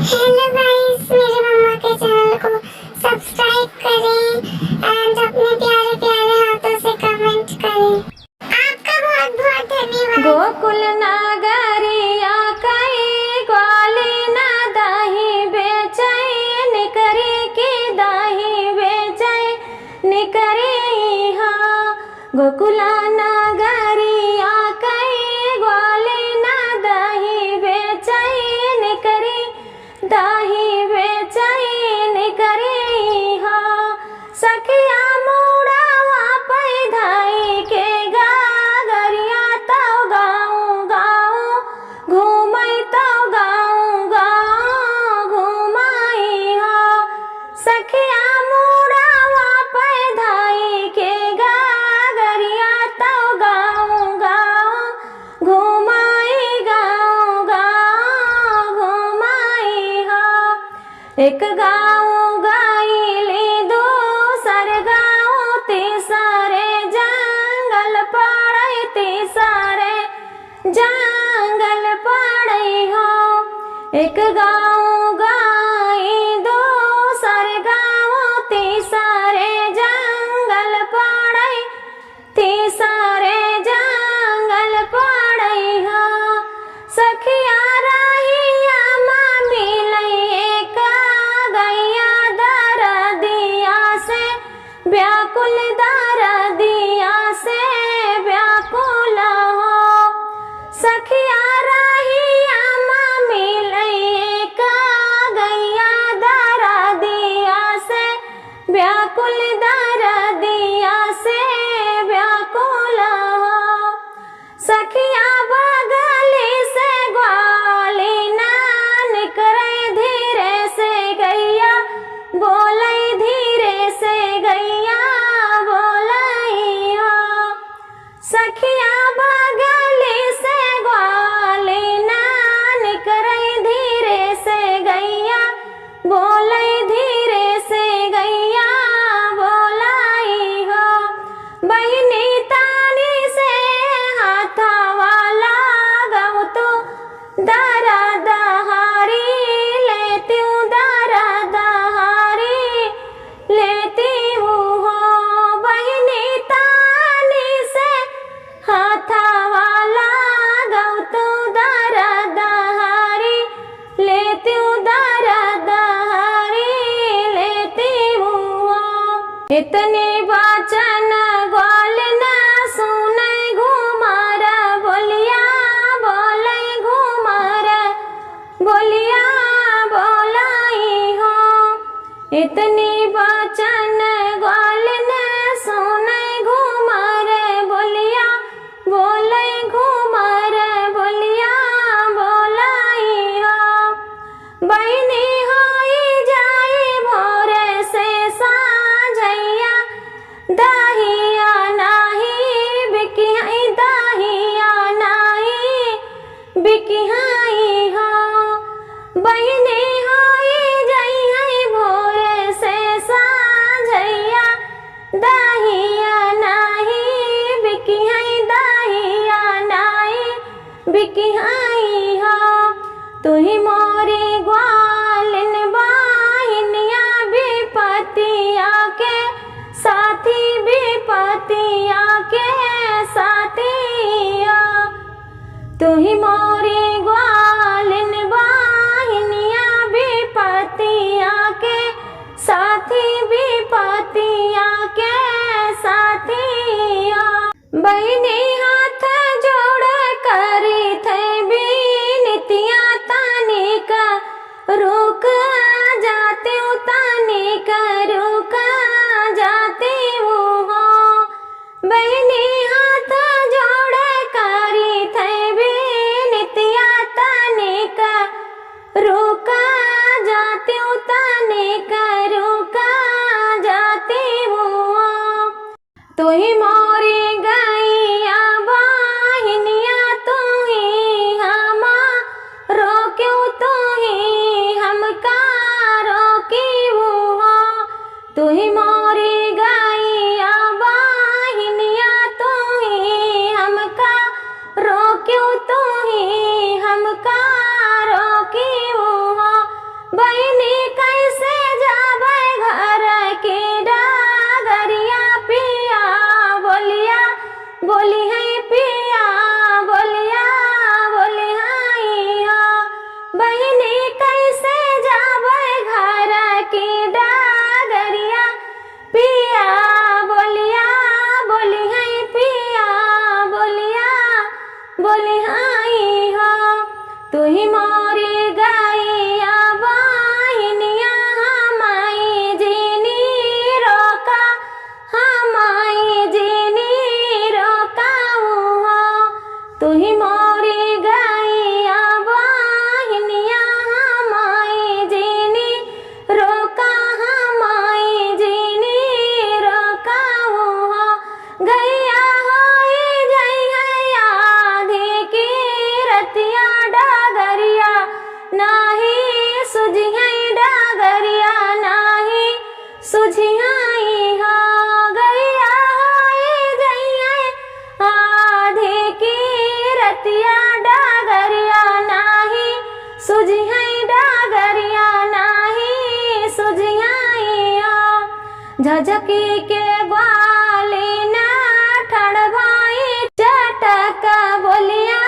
Hello guys, मेरे mama के channel को सब्सक्राइब करें एंड अपने प्यारे प्यारे हाथों से कमेंट करें। आपका बहुत बहुत धन्यवाद। गोकुल नागरिया कई ग्वाली ना दाही बेचैन करे के दाही बेचैन करे हाँ। गोकुला नागरिया कई ग्वाली ना दाही बेचैन करे दाही बेचैन करे हाँ। सखिया मुड़ावा पैधाई के गागरिया तो गाँव गाँव घूमई तो गाँव गाँव घूमाई हाँ। सखिया मुड़ावा पैधाई के गागरिया तो गाँव गाँव घूमाई गाँव गाँव घूमाई हाँ। एक गाँव गाइली दूसर गाँव तीसरे जंगल पड़ई तीसरे जंगल पड़ई हो। एक गाँव गाई दूसर गाँव तीसरे जंगल पड़ई तीसरे जंगल पड़ई हो। सखिया रहिया माँ मिलई का गैया दरदिया से व्याकुल दरदिया से व्याकुल हो। सखिया रहिया माँ मिलई का गैया दरदिया से व्याकुल दरदिया से व्याकुल हो। सखिया बगली से ग्वाली ना निकरे धीरे से गैया बोलई धीरे से गैया बोलई हो। सखिया बगली से ग्वाली ना निकरे धीरे से गैया बोलई धीरे से गैया बोलई हो। बहिनी तानी से हाथा वाला गाँव तो दारा दहारी लेती हूँ दारा दहारी लेती हूँ हो। बहिनी तानी से हाथा वाला गाँव तो दारा दहारी लेती हूँ दारा दहारी लेती हूँ हो। इतनी वाचन ग्वाल ना सुनई घुमारा बोलिया बोलई घुमारा बोलिया बोलाई हो। इतनी वाचन ग्वाल ना सुनई घुमारा बोलिया बोलई घुमारा बोलिया बोलाई हो। बहिनी होई जाई भोरे से साझैया दाहिया नाही बिकिहाई दाहिया नाही बिकिहाई हो। बहिनी होई जाई भोरे से साझैया दाहिया नाही बिकिहाई दाहिया नाही बिकिहाई हो। तुही मोरी ग्वालिन बाहिनिया विपतिया के साथी विपतिया के साथिया। तुही मोरी ग्वालिन बाहिनिया विपतिया के साथी विपतिया के साथिया। बहिनी हाथ जोड़ करी थे बीनतिया तानी का रुक जाती हूँ तानी का रुक जाती हूँ हो। बहिनी हाथ जोड़ करी थे बीनतिया तानी का रुक जाती हूँ तानी का रुक जाती हूँ हो। तू ही मोरी गैया बाहिनिया तू ही हमा रोक्यूं तू ही हमका रोकी हो। तू ही मोरी गैया बाहिनिया तू ही हमका रोक्यूं तू ही हमका रोकी हो। बहनी कैसे जाबै घर के डागरिया पिया बोलिया बोली है पिया बोलिया बोली है बहनी कैसे जाबै घर के डागरिया पिया बोलिया बोली है पिया बोलिया बोली है तू ही मोरी गैया बहनिया हमाई जीनी रोका हमाई जीनी रोका तू ही मोरी गैया बहनिया हमाई जीनी रोका हमाई जीनी रोका गैया होई जइया आधी की रतिया डागरिया नाही सुझिया डागरिया नाही सुझिया गैया होई जइया आधी की रतिया डागरिया नाही सुझिया डागरिया नाही सुझिया झझकी के ग्वाली ना ठड़ भाई चटक बोलिया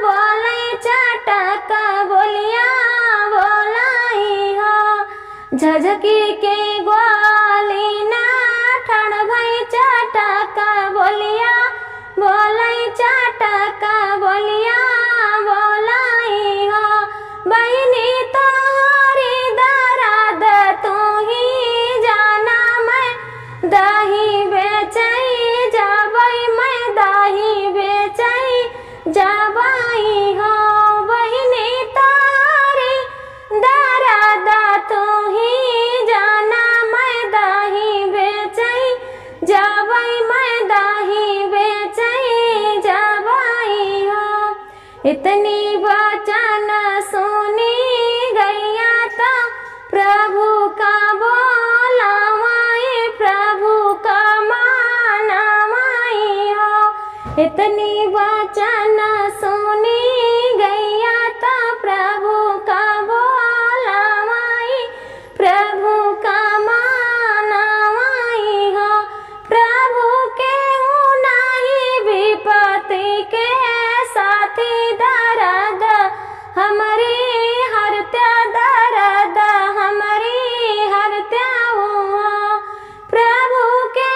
बोलै चटक बोलिया बोलाई झझकी के ग्वाली ना ठड़ भाई चटक बोलिया बोलै चटक बोलिया बोलाई बहनी तोहरी दर्द तू ही जाना मैं दही बेचई जाबई मैं दही बेचई जाबई बहनी तोहरी दर्द तू ही जाना मैं दही बेचई जाबई मैं दही बेचई जाबई इतनी वचन सुनी गैया तो प्रभु का बोलावाई प्रभु का मानावाई इतनी वचन सुनी गैया तो प्रभु का बोलावाई प्रभु का मानावाई प्रभु के नहीं विपत्ति के साथी दर्द हमारी हरत्या दर्द हमारी हरत्या प्रभु के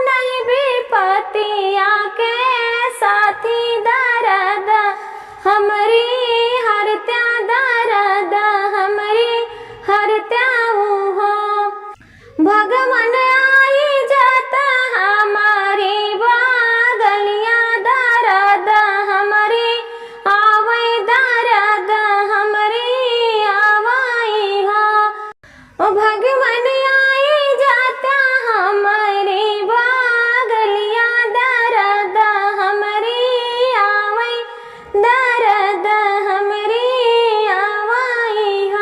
नहीं विपत्तिया के साथी दर्द हमारी हरत्या दर्द हमारी हरत्या भगवान आई जाता हमारी बगलिया दर्द हमारी आवई दर्द हमारी आवई भगवान आई जाता हमारी बगलिया दर्द हमारी आवई दर्द हमारी आवई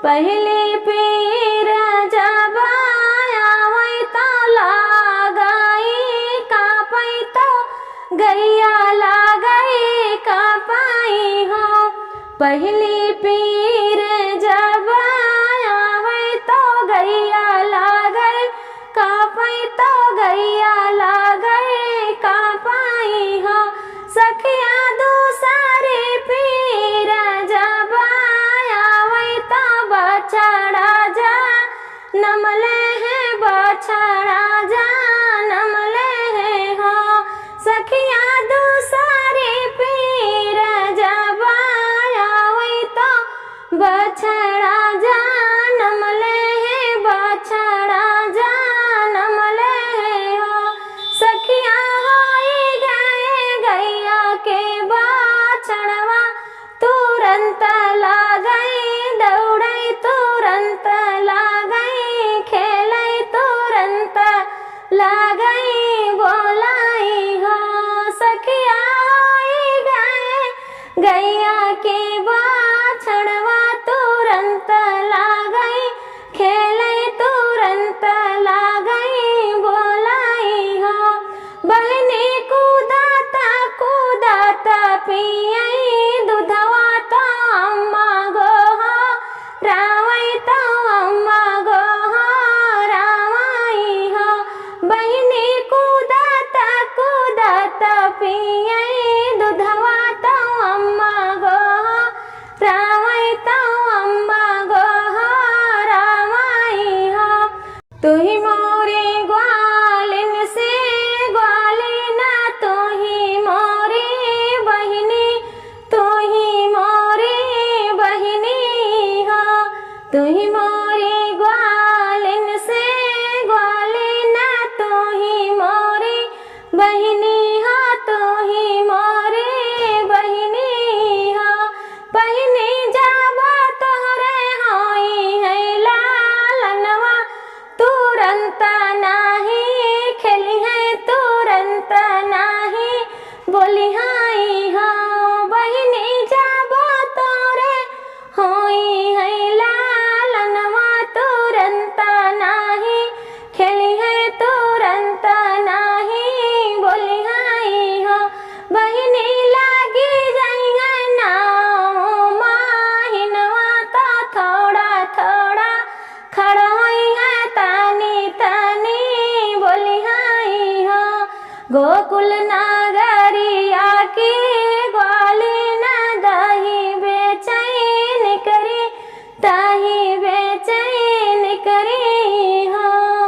पहले पीर जब आवई तो लगाई कापई तो गैया लागई कापाई पहली पीर जब आवई तो गैया लागई कापई तो गैया लागई कापाई सखिया दूसरे पीर जब आवई तो बछड़ा जा नमले है बछड़ा जा नमले है सखिया दूसरे पीर जब आवई तो बछड़ा जा नमले है बछड़ा जा नमले है सखिया होई गए गैया के बछड़वा तुरंत लागई दौड़ई तुरंत लागई खेलई तुरंत लागई बोलाई सखिया होई गए गैया के बछड़वा तुरंत लागई खेलई तुरंत लागई बोलाई बहनी कूदाता कूदाता पियई दूधवा तो अम्मा गो राव तू ही मोरी ग्वालिन से ग्वालिन, तू ही मोरी बहिनी हो, तू ही मोरी बहिनी हो। पहिनी जाबो तोहरे होई है लालनवा, तुरंत नाही खेली है, तुरंत नाही बोली हाई हो। बहिनी जाबो तोरे होई है लालनवा, तुरंत नाही खेली है, तुरंत नाही बोली हाई हो। बहिनी लागी जाई है नाव माहिनवा, तो थोड़ा थोड़ा खड़ा होई है तानी तानी बोली हाई हो। गोकुल ना